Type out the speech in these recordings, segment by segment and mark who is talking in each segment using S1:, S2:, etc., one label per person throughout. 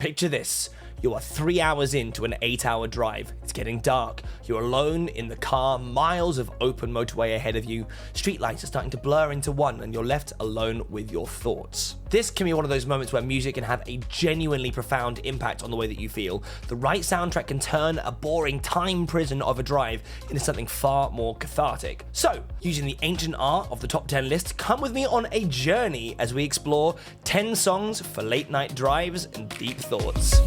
S1: Picture this. You are 3 hours into an 8-hour drive. It's getting dark. You're alone in the car, miles of open motorway ahead of you. Streetlights are starting to blur into one, and you're left alone with your thoughts. This can be one of those moments where music can have a genuinely profound impact on the way that you feel. The right soundtrack can turn a boring time prison of a drive into something far more cathartic. So, using the ancient art of the top 10 list, come with me on a journey as we explore 10 songs for late night drives and deep thoughts.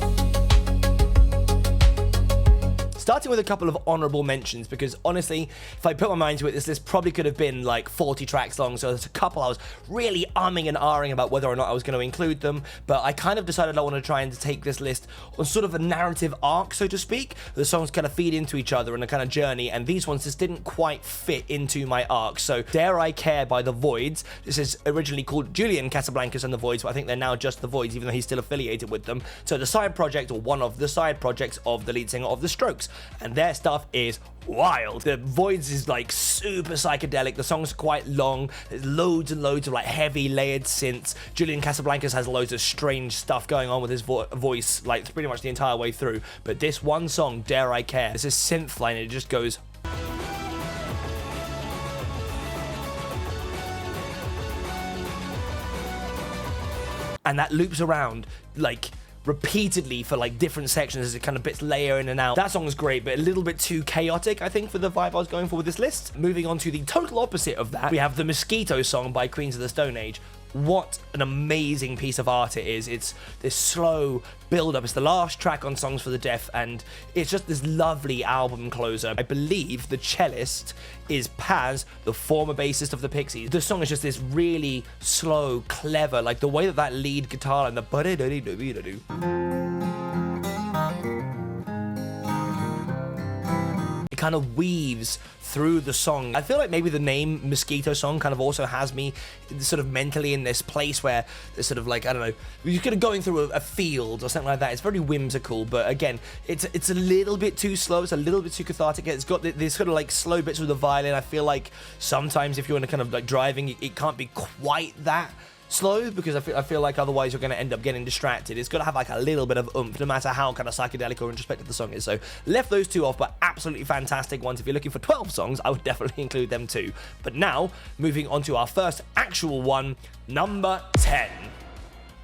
S1: Starting with a couple of honorable mentions, because honestly, if I put my mind to it, this list probably could have been like 40 tracks long, so there's a couple I was really umming and ahhing about whether or not I was going to include them, but I kind of decided I want to try and take this list on sort of a narrative arc, so to speak. The songs kind of feed into each other in a kind of journey, and these ones just didn't quite fit into my arc. So Dare I Care by The Voids. This is originally called Julian Casablancas and The Voids, but I think they're now just The Voids, even though he's still affiliated with them. So the side project, or one of the side projects of the lead singer of The Strokes. And their stuff is wild. The Voids is like super psychedelic. The songs are quite long. There's loads and loads of like heavy layered synths. Julian Casablancas has loads of strange stuff going on with his voice like pretty much the entire way through. But this one song, Dare I Care, this is synth line, and it just goes. And that loops around like repeatedly for like different sections as it kind of bits layer in and out. That song is great, but a little bit too chaotic, I think, for the vibe I was going for with this list. Moving on to the total opposite of that, we have the Mosquito song by Queens of the Stone Age. What an amazing piece of art it is. It's this slow build-up. It's the last track on Songs for the Deaf, and it's just this lovely album closer. I believe the cellist is Paz, the former bassist of the Pixies. The song is just this really slow, clever, like the way that lead guitar and the ba-da-da-dee-da-dee-da-doo. It kind of weaves through the song. I feel like maybe the name Mosquito song kind of also has me sort of mentally in this place where there's sort of like, I don't know, you're kind of going through a field or something like that. It's very whimsical, but again, it's a little bit too slow. It's a little bit too cathartic. It's got this sort of like slow bits with the violin. I feel like sometimes if you're in a kind of like driving, it can't be quite that slow, because I feel like otherwise you're going to end up getting distracted. It's got to have like a little bit of oomph, no matter how kind of psychedelic or introspective the song is. So left those two off, but absolutely fantastic ones. If you're looking for 12 songs, I would definitely include them too. But now, moving on to our first actual one, number 10.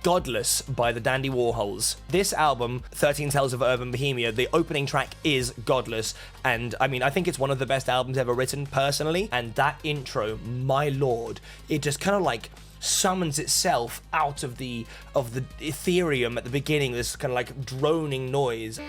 S1: Godless by the Dandy Warhols. This album, 13 Tales of Urban Bohemia, the opening track is Godless, and I mean, I think it's one of the best albums ever written, personally, and that intro, my lord, it just kind of like summons itself out of the ethereum at the beginning, this kind of like droning noise.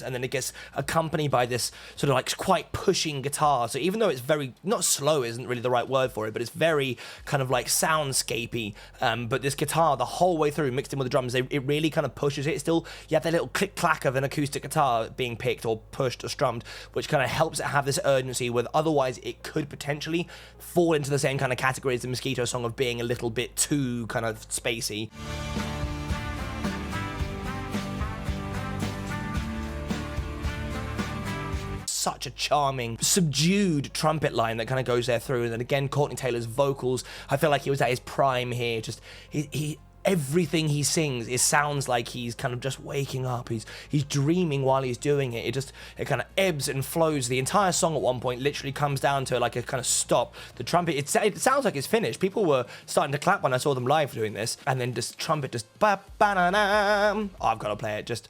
S1: And then it gets accompanied by this sort of like quite pushing guitar. So even though it's very, not slow isn't really the right word for it, but it's very kind of like soundscapey. But this guitar the whole way through, mixed in with the drums, it really kind of pushes it. It's still, you have that little click clack of an acoustic guitar being picked or pushed or strummed, which kind of helps it have this urgency, where otherwise it could potentially fall into the same kind of category as the Mosquito song of being a little bit too kind of spacey. Such a charming, subdued trumpet line that kind of goes there through, and then again Courtney Taylor's vocals. I feel like he was at his prime here. Just he everything he sings, it sounds like he's kind of just waking up. He's dreaming while he's doing it. It kind of ebbs and flows. The entire song at one point literally comes down to like a kind of stop. The trumpet, it sounds like it's finished. People were starting to clap when I saw them live doing this, and then this trumpet just ba-ba-na-na. Oh, I've got to play it. Just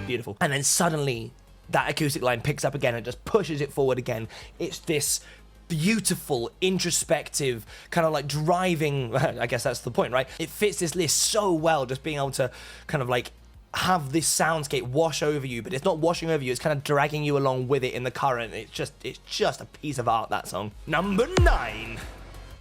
S1: beautiful. And then suddenly that acoustic line picks up again and just pushes it forward again. It's this beautiful, introspective, kind of like driving, I guess that's the point, right? It fits this list so well, just being able to kind of like have this soundscape wash over you, but it's not washing over you, it's kind of dragging you along with it in the current. It's just a piece of art, that song. Number 9.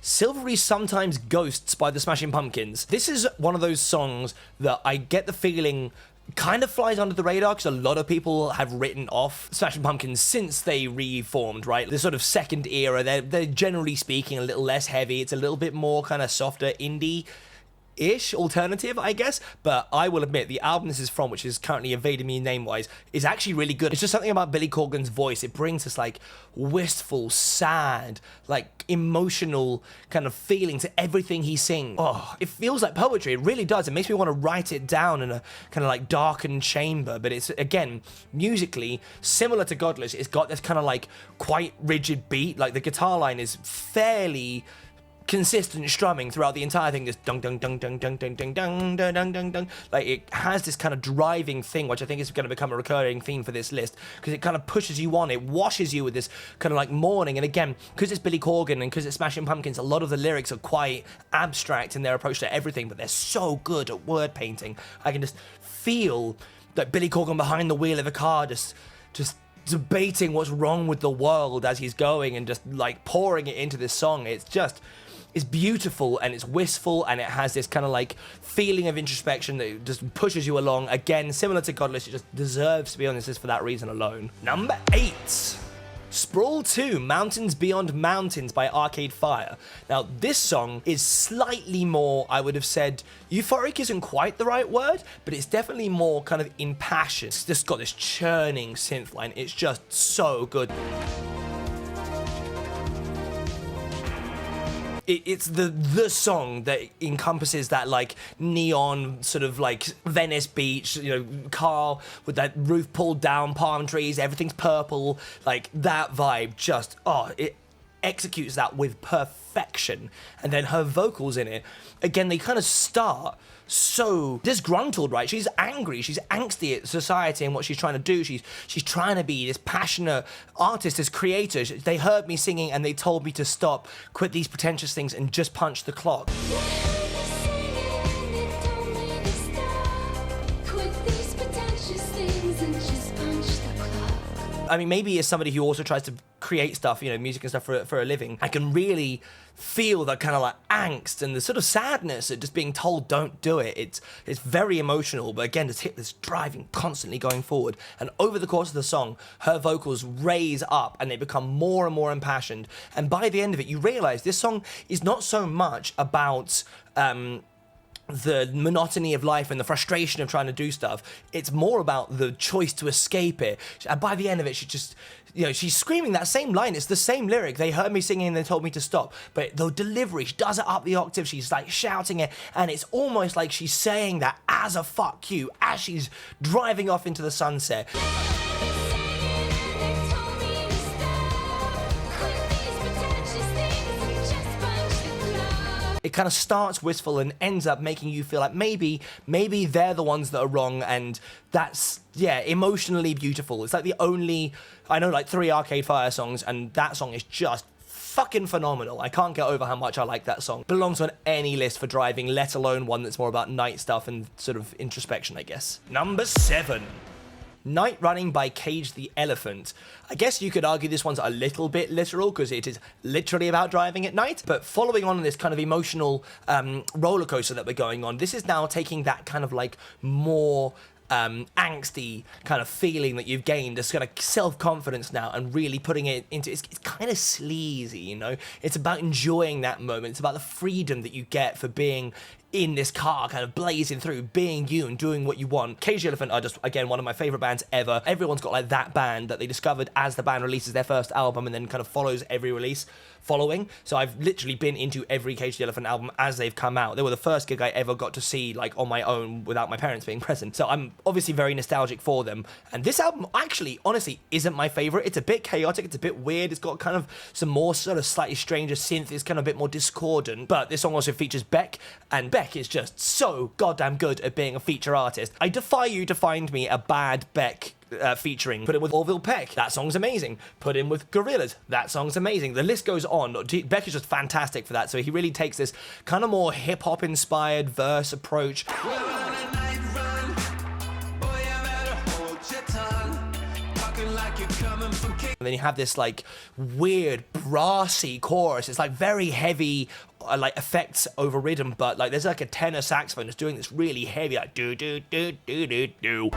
S1: Silvery Sometimes Ghosts by the Smashing Pumpkins. This is one of those songs that I get the feeling kind of flies under the radar, because a lot of people have written off Smashing Pumpkins since they reformed, right? The sort of second era, they're generally speaking a little less heavy. It's a little bit more kind of softer indie ish alternative, I guess. But I will admit, the album this is from, which is currently evading me name-wise, is actually really good. It's just something about Billy Corgan's voice. It brings this like wistful, sad, like emotional kind of feeling to everything he sings. Oh, it feels like poetry. It really does. It makes me want to write it down in a kind of like darkened chamber. But it's, again, musically similar to Godless. It's got this kind of like quite rigid beat. Like the guitar line is fairly consistent strumming throughout the entire thing. This dung dung dung dung dung dung dung dung dung dung dung dung. Like it has this kind of driving thing, which I think is going to become a recurring theme for this list, because it kind of pushes you on. It washes you with this kind of like mourning. And again, because it's Billy Corgan and because it's Smashing Pumpkins, a lot of the lyrics are quite abstract in their approach to everything, but they're so good at word painting. I can just feel that Billy Corgan behind the wheel of a car, just debating what's wrong with the world as he's going and just like pouring it into this song. It's beautiful and it's wistful and it has this kind of like feeling of introspection that just pushes you along. Again, similar to Godless, it just deserves to be on this list for that reason alone. Number 8. Sprawl 2, Mountains Beyond Mountains by Arcade Fire. Now, this song is slightly more, I would have said, euphoric isn't quite the right word, but it's definitely more kind of impassioned. It's just got this churning synth line. It's just so good. It's the song that encompasses that like neon sort of like Venice Beach, you know, car with that roof pulled down, palm trees, everything's purple, like that vibe. Just it executes that with perfection. And then her vocals in it, again, they kind of start so disgruntled, right? She's angry, she's angsty at society and what she's trying to do. She's trying to be this passionate artist, this creator. They heard me singing and they told me to stop, quit these pretentious things and just punch the clock. I mean, maybe as somebody who also tries to create stuff, you know, music and stuff for a living, I can really feel that kind of like angst and the sort of sadness at just being told don't do it. It's very emotional, but again, just hit this driving, constantly going forward. And over the course of the song, her vocals raise up and they become more and more impassioned. And by the end of it, you realize this song is not so much about the monotony of life and the frustration of trying to do stuff. It's more about the choice to escape it. And by the end of it, she just, you know, she's screaming that same line. It's the same lyric. They heard me singing and they told me to stop. But the delivery, she does it up the octave. She's like shouting it. And it's almost like she's saying that as a fuck you, as she's driving off into the sunset. It kind of starts wistful and ends up making you feel like maybe they're the ones that are wrong, and that's, yeah, emotionally beautiful. It's like the only, I know like 3 Arcade Fire songs, and that song is just fucking phenomenal. I can't get over how much I like that song. Belongs on any list for driving, let alone one that's more about night stuff and sort of introspection, I guess. Number 7. Night Running by Cage the Elephant. I guess you could argue this one's a little bit literal because it is literally about driving at night, but following on this kind of emotional roller coaster that we're going on, this is now taking that kind of like more angsty kind of feeling that you've gained, this kind of self-confidence now, and really putting it into, it's kind of sleazy, you know? It's about enjoying that moment. It's about the freedom that you get for being in this car, kind of blazing through, being you and doing what you want. Cage the Elephant are just, again, one of my favorite bands ever. Everyone's got like that band that they discovered as the band releases their first album and then kind of follows every release following. So I've literally been into every Cage the Elephant album as they've come out. They were the first gig I ever got to see like on my own without my parents being present. So I'm obviously very nostalgic for them. And this album actually, honestly, isn't my favorite. It's a bit chaotic. It's a bit weird. It's got kind of some more sort of slightly stranger synth. It's kind of a bit more discordant. But this song also features Beck, and Beck is just so goddamn good at being a feature artist. I defy you to find me a bad Beck featuring. Put in with Orville Peck, that song's amazing. Put in with Gorillaz, that song's amazing. The list goes on. Beck is just fantastic for that. So he really takes this kind of more hip-hop inspired verse approach. And then you have this like weird brassy chorus. It's like very heavy, like effects overridden, but like there's like a tenor saxophone that's doing this really heavy, like do do do do do do.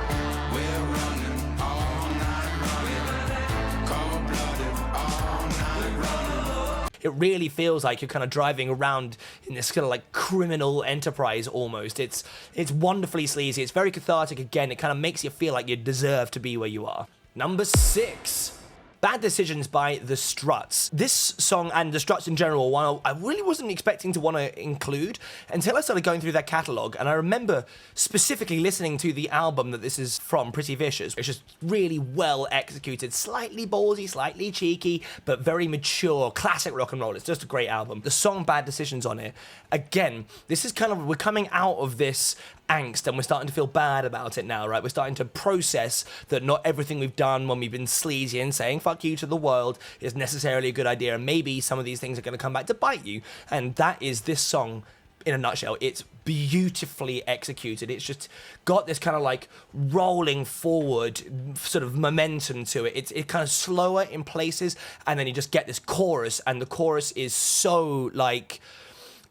S1: it really feels like you're kind of driving around in this kind of like criminal enterprise almost. It's wonderfully sleazy. It's very cathartic. Again, it kind of makes you feel like you deserve to be where you are. Number 6. Bad Decisions by The Struts. This song and The Struts in general, one I really wasn't expecting to want to include until I started going through their catalogue, and I remember specifically listening to the album that this is from, Pretty Vicious. It's just really well executed, slightly ballsy, slightly cheeky, but very mature, classic rock and roll. It's just a great album. The song Bad Decisions on it, again, this is kind of, we're coming out of this angst and we're starting to feel bad about it now, right? We're starting to process that not everything we've done when we've been sleazy and saying fuck you to the world is necessarily a good idea, and maybe some of these things are going to come back to bite you, and that is this song in a nutshell. It's beautifully executed. It's just got this kind of like rolling forward sort of momentum to it. It's kind of slower in places, and then you just get this chorus, and the chorus is so like,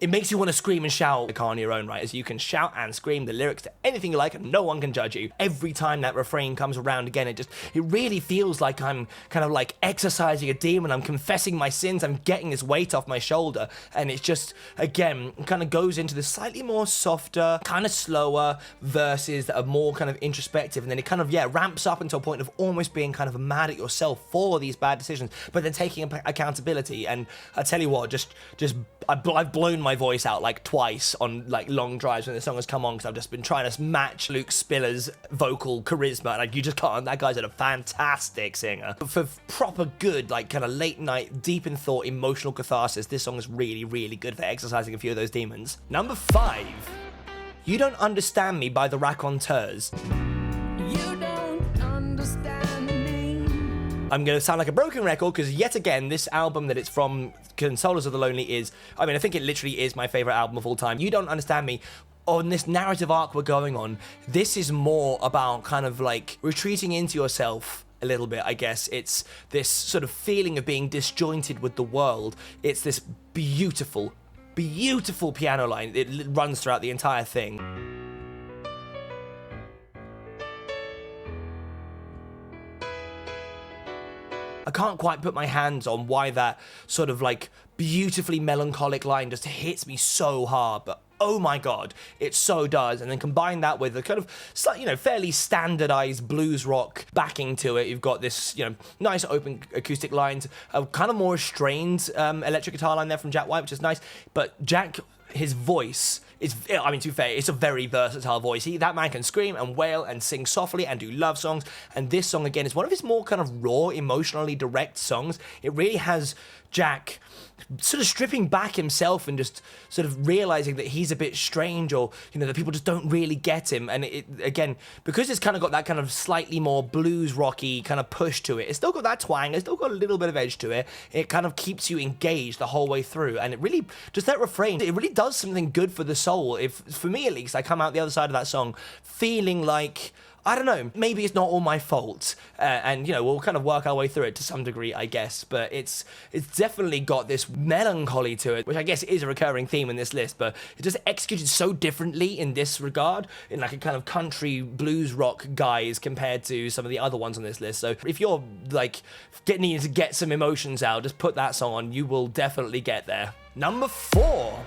S1: it makes you want to scream and shout the car on your own, right? As you can shout and scream the lyrics to anything you like and no one can judge you. Every time that refrain comes around again, it really feels like I'm kind of like exercising a demon. I'm confessing my sins. I'm getting this weight off my shoulder. And it's just, again, kind of goes into the slightly more softer, kind of slower verses that are more kind of introspective. And then it kind of, ramps up until a point of almost being kind of mad at yourself for these bad decisions, but then taking accountability. And I tell you what, I've blown my voice out like twice on like long drives when the song has come on, because I've just been trying to match Luke Spiller's vocal charisma, and like you just can't. That guy's a fantastic singer. For proper good, like kind of late night, deep in thought, emotional catharsis, this song is really, really good for exercising a few of those demons. Number 5, You Don't Understand Me by the Raconteurs. You don't understand me. I'm going to sound like a broken record, because yet again, this album that it's from, Consolers of the Lonely, is, I mean, I think it literally is my favourite album of all time. You Don't Understand Me, on this narrative arc we're going on, this is more about kind of like retreating into yourself a little bit, I guess. It's this sort of feeling of being disjointed with the world. It's this beautiful, beautiful piano line. It runs throughout the entire thing. I can't quite put my hands on why that sort of like beautifully melancholic line just hits me so hard, but oh my god, it so does. And then combine that with a kind of, fairly standardized blues rock backing to it. You've got this, nice open acoustic lines, a kind of more restrained electric guitar line there from Jack White, which is nice. But Jack, his voice is, I mean, to be fair, it's a very versatile voice. That man can scream and wail and sing softly and do love songs. And this song, again, is one of his more kind of raw, emotionally direct songs. It really has Jack sort of stripping back himself and just sort of realizing that he's a bit strange, or that people just don't really get him. And it, again, because it's kind of got that kind of slightly more blues rocky kind of push to it, it's still got that twang, it's still got a little bit of edge to it. It kind of keeps you engaged the whole way through, and it really, just that refrain, it really does something good for the soul. If, for me at least, I come out the other side of that song feeling like, I don't know, maybe it's not all my fault, and we'll kind of work our way through it to some degree, I guess, but it's definitely got this melancholy to it, which I guess is a recurring theme in this list, but it's just executed so differently in this regard, in like a kind of country blues rock guise compared to some of the other ones on this list. So if you're like needing to get some emotions out, just put that song on, you will definitely get there. Number 4.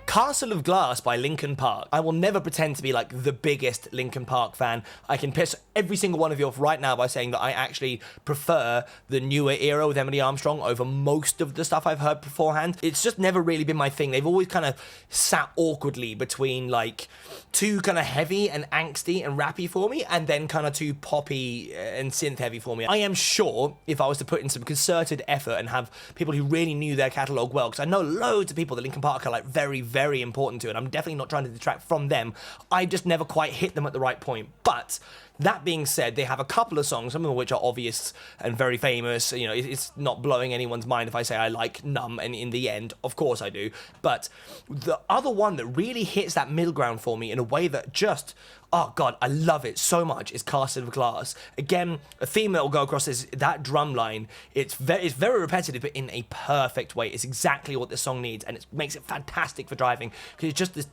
S1: Castle of Glass by Linkin Park. I will never pretend to be like the biggest Linkin Park fan. I can piss every single one of you off right now by saying that I actually prefer the newer era with Emily Armstrong over most of the stuff I've heard beforehand. It's just never really been my thing. They've always kind of sat awkwardly between like too kind of heavy and angsty and rappy for me, and then kind of too poppy and synth heavy for me. I am sure if I was to put in some concerted effort and have people who really knew their catalogue well, because I know loads of people that Linkin Park are like very, very important to, and I'm definitely not trying to detract from them. I just never quite hit them at the right point. But that being said, they have a couple of songs, some of which are obvious and very famous. It's not blowing anyone's mind if I say I like Numb, and in the end, of course I do. But the other one that really hits that middle ground for me in a way that just, oh god, I love it so much, is Castle of Glass. Again, a theme that will go across that drum line. It's very repetitive, but in a perfect way. It's exactly what this song needs, and it makes it fantastic for driving, because it's just this,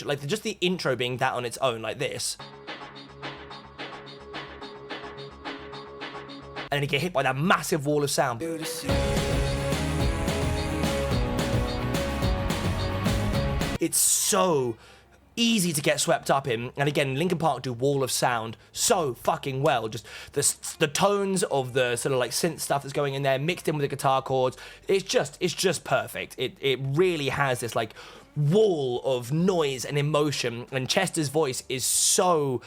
S1: like just the intro being that on its own, like this. And then you get hit by that massive wall of sound. It's so easy to get swept up in, and again, Linkin Park do Wall of Sound so fucking well. Just the tones of the sort of like synth stuff that's going in there, mixed in with the guitar chords. It's just perfect. It really has this like wall of noise and emotion, and Chester's voice is so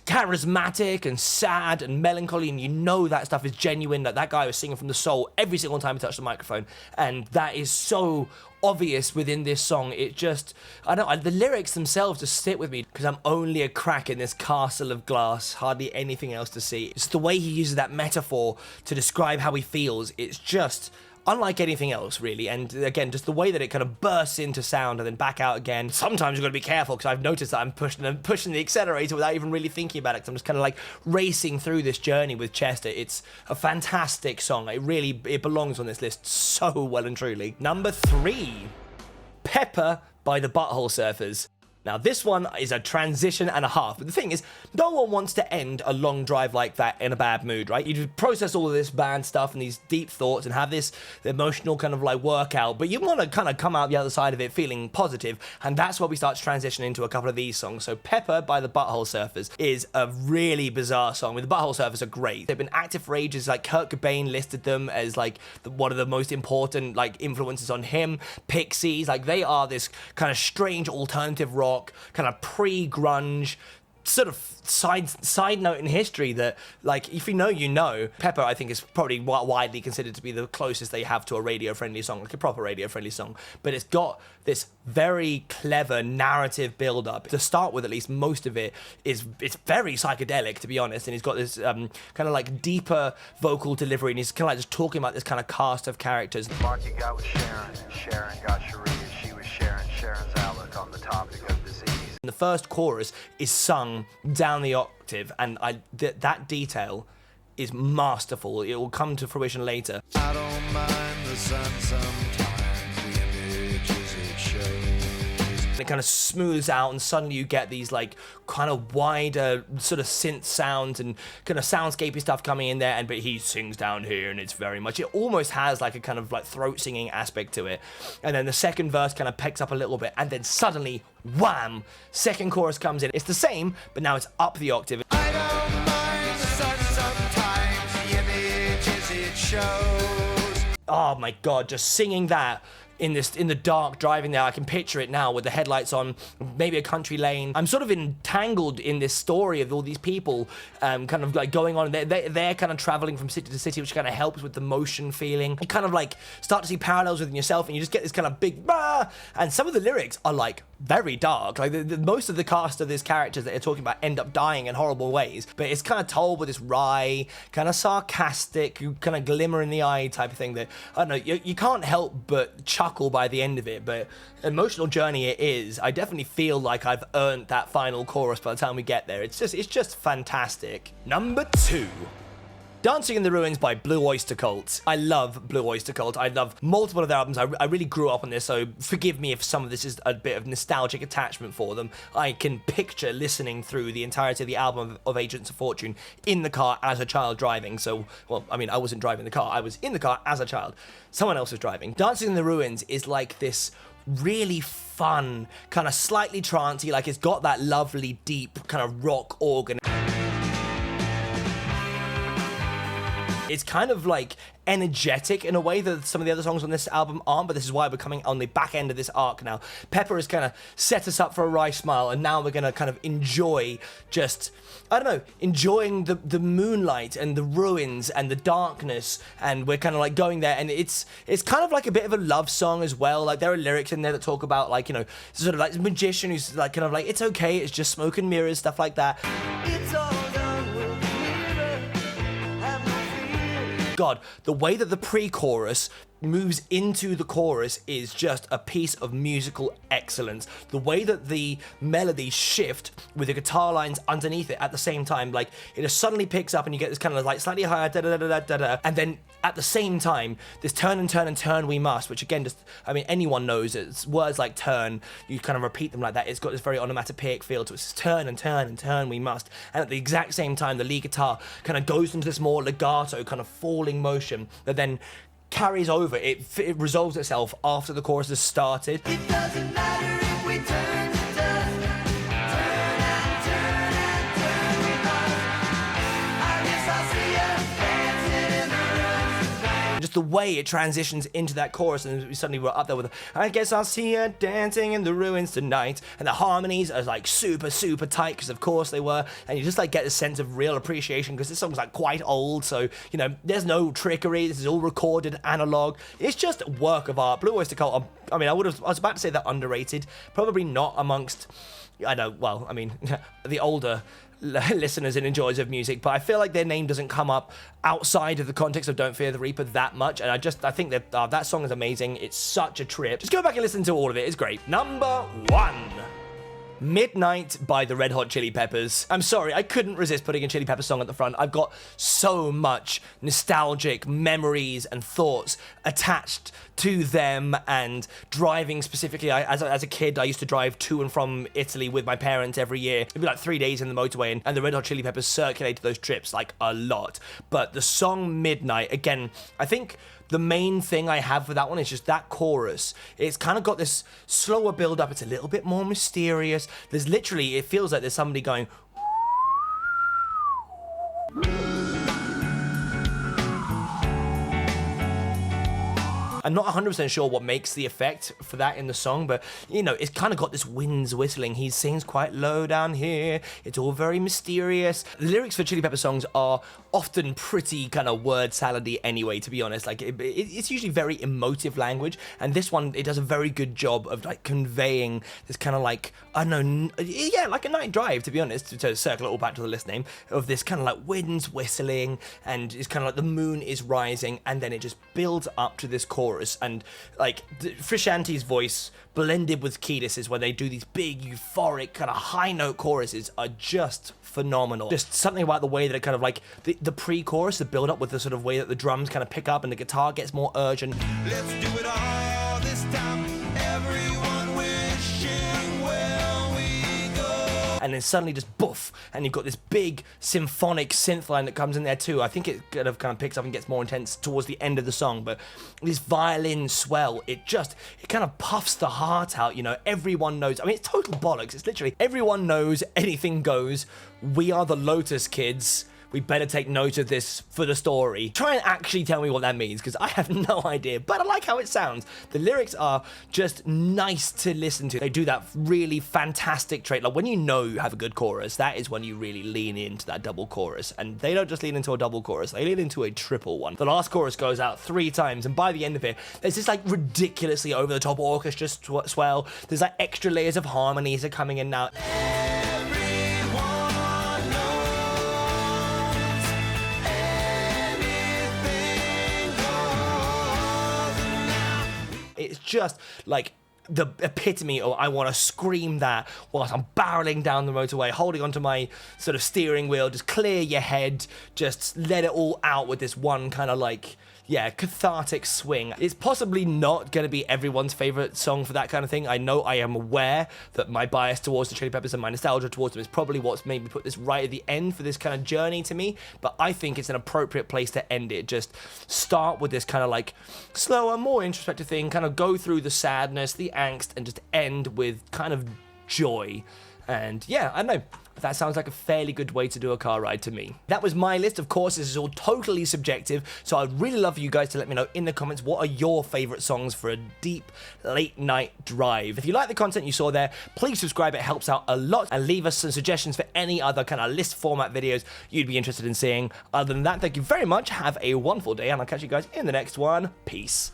S1: charismatic and sad and melancholy, and you know that stuff is genuine, that guy was singing from the soul every single time he touched the microphone, and that is so obvious within this song. It just, I don't know, the lyrics themselves just sit with me, because I'm only a crack in this castle of glass, hardly anything else to see. It's the way he uses that metaphor to describe how he feels. It's just unlike anything else, really. And again, just the way that it kind of bursts into sound and then back out again. Sometimes you've got to be careful, because I've noticed that I'm pushing the accelerator without even really thinking about it, because I'm just kind of like racing through this journey with Chester. It's a fantastic song. It belongs on this list so well and truly. Number 3, Pepper by the Butthole Surfers. Now, this one is a transition and a half, but the thing is, no one wants to end a long drive like that in a bad mood, right? You process all of this band stuff and these deep thoughts and have this emotional kind of like workout, but you want to kind of come out the other side of it feeling positive, and that's where we start to transition into a couple of these songs. So Pepper by the Butthole Surfers is a really bizarre song. The Butthole Surfers are great. They've been active for ages. Like Kurt Cobain listed them as like one of the most important like influences on him. Pixies, like they are this kind of strange alternative rock, kind of pre-grunge sort of side note in history that, like, if you know, you know. Pepper, I think, is probably widely considered to be the closest they have to a radio-friendly song, like a proper radio-friendly song. But it's got this very clever narrative build-up. To start with, at least, most of it's very psychedelic, to be honest. And he's got this kind of like deeper vocal delivery, and he's kind of like just talking about this kind of cast of characters.
S2: Marky got with Sharon, and Sharon got Sharia. She was sharing Sharon's outlook on the topic of disease.
S1: The first chorus is sung down the octave, and that detail is masterful. It will come to fruition later.
S2: I don't mind the sun sometimes, the images it shows.
S1: And it kind of smooths out, and suddenly you get these like kind of wider sort of synth sounds and kind of soundscapey stuff coming in there, but he sings down here, and it's very much, it almost has like a kind of like throat singing aspect to it. And then the second verse kind of picks up a little bit, and then suddenly, wham, second chorus comes in. It's the same, but now it's up the octave.
S2: I don't mind the sun sometimes, the images it shows.
S1: Oh my god, just singing that in the dark, driving there. I can picture it now with the headlights on, maybe a country lane. I'm sort of entangled in this story of all these people kind of like going on. They're kind of traveling from city to city, which kind of helps with the motion feeling. You kind of like start to see parallels within yourself, and you just get this kind of big bah! And some of the lyrics are like very dark. Like most of the cast of these characters that they're talking about end up dying in horrible ways, but it's kind of told with this wry, kind of sarcastic, kind of glimmer in the eye type of thing that, I don't know, you can't help but chuckle by the end of it. But emotional journey it is. I definitely feel like I've earned that final chorus by the time we get there. It's just fantastic. Number 2. Dancing in the Ruins by Blue Oyster Cult. I love Blue Oyster Cult. I love multiple of their albums. I really grew up on this, so forgive me if some of this is a bit of nostalgic attachment for them. I can picture listening through the entirety of the album of Agents of Fortune in the car as a child driving. So, well, I mean, I wasn't driving the car. I was in the car as a child. Someone else was driving. Dancing in the Ruins is like this really fun, kind of slightly trancey, like it's got that lovely, deep kind of rock organ. It's kind of like energetic in a way that some of the other songs on this album aren't, but this is why we're coming on the back end of this arc now. Pepper has kind of set us up for a wry smile, and now we're going to kind of enjoy just, I don't know, enjoying the moonlight and the ruins and the darkness, and we're kind of like going there, and it's kind of like a bit of a love song as well. Like there are lyrics in there that talk about like, you know, sort of like a magician who's like kind of like, it's okay, it's just smoke and mirrors, stuff like that.
S2: It's all done with
S1: God, the way that the pre-chorus moves into the chorus is just a piece of musical excellence. The way that the melodies shift with the guitar lines underneath it at the same time, like it just suddenly picks up and you get this kind of like slightly higher da da da da da da, and then at the same time this turn and turn and turn we must, which again, just, I mean, anyone knows it's words like turn, you kind of repeat them like that. It's got this very onomatopoeic feel to it. It's turn and turn and turn we must, and at the exact same time the lead guitar kind of goes into this more legato kind of falling motion that then carries over. It resolves itself after the chorus has started.
S2: It doesn't matter. we turn to dust. Turn and turn and turn we must. I guess I'll see you dancing in the ruins tonight.
S1: Just the way it transitions into that chorus, and we suddenly were up there with, I guess I'll see you dancing in the ruins tonight, and the harmonies are like super tight, because of course they were, and you just like get a sense of real appreciation, because this song's like quite old, so you know there's no trickery, this is all recorded analog, it's just work of art. Blue Oyster Cult, I mean I was about to say they're underrated, probably not amongst, I know, well, I mean the older listeners and enjoyers of music, but I feel like their name doesn't come up outside of the context of Don't Fear the Reaper that much, and I think that that song is amazing. It's such a trip. Just go back and listen to all of it. It's great. Number 1. Midnight by the Red Hot Chili Peppers. I'm sorry, I couldn't resist putting a Chili Peppers song at the front. I've got so much nostalgic memories and thoughts attached to them, and driving specifically. As a kid, I used to drive to and from Italy with my parents every year. It'd be like 3 days in the motorway, and the Red Hot Chili Peppers circulated those trips like a lot. But the song Midnight, again, I think the main thing I have for that one is just that chorus. It's kind of got this slower build up. It's a little bit more mysterious. There's literally, it feels like there's somebody going, I'm not 100% sure what makes the effect for that in the song, but, you know, it's kind of got this winds whistling. He sings quite low down here. It's all very mysterious. The lyrics for Chili Pepper songs are often pretty kind of word salady anyway, to be honest. Like, it's usually very emotive language, and this one, it does a very good job of, like, conveying this kind of, like, I don't know, yeah, like a night drive, to be honest, to circle it all back to the list name, of this kind of, like, winds whistling, and it's kind of like the moon is rising, and then it just builds up to this chorus. And like Frusciante's voice blended with Kiedis's, where they do these big euphoric kind of high note choruses, are just phenomenal. Just something about the way that it kind of like the pre-chorus, the build up with the sort of way that the drums kind of pick up and the guitar gets more urgent.
S2: Let's do it all this time. Everyone wishing where we go.
S1: And then suddenly just boof, and you've got this big symphonic synth line that comes in there too. I think it kind of picks up and gets more intense towards the end of the song, but this violin swell, it kind of puffs the heart out, you know. Everyone knows, I mean, it's total bollocks. It's literally, everyone knows, anything goes. We are the Lotus Kids. We better take note of this for the story. Try and actually tell me what that means, because I have no idea, but I like how it sounds. The lyrics are just nice to listen to. They do that really fantastic trait. Like, when you know you have a good chorus, that is when you really lean into that double chorus. And they don't just lean into a double chorus, they lean into a triple one. The last chorus goes out 3 times, and by the end of it, there's this like ridiculously over-the-top orchestra swell. There's like extra layers of harmonies are coming in now. It's just like the epitome of I want to scream that whilst I'm barreling down the motorway, holding onto my sort of steering wheel, just clear your head, just let it all out with this one kind of like, yeah, cathartic swing. It's possibly not going to be everyone's favorite song for that kind of thing. I know, I am aware that my bias towards the Chili Peppers and my nostalgia towards them is probably what's made me put this right at the end for this kind of journey to me, but I think it's an appropriate place to end it. Just start with this kind of like slower, more introspective thing, kind of go through the sadness, the angst, and just end with kind of joy. And yeah, I don't know. That sounds like a fairly good way to do a car ride to me. That was my list. Of course, this is all totally subjective, so I'd really love for you guys to let me know in the comments what are your favorite songs for a deep late night drive. If you like the content you saw there, please subscribe, it helps out a lot, and leave us some suggestions for any other kind of list format videos you'd be interested in seeing. Other than that, thank you very much, have a wonderful day, and I'll catch you guys in the next one. Peace.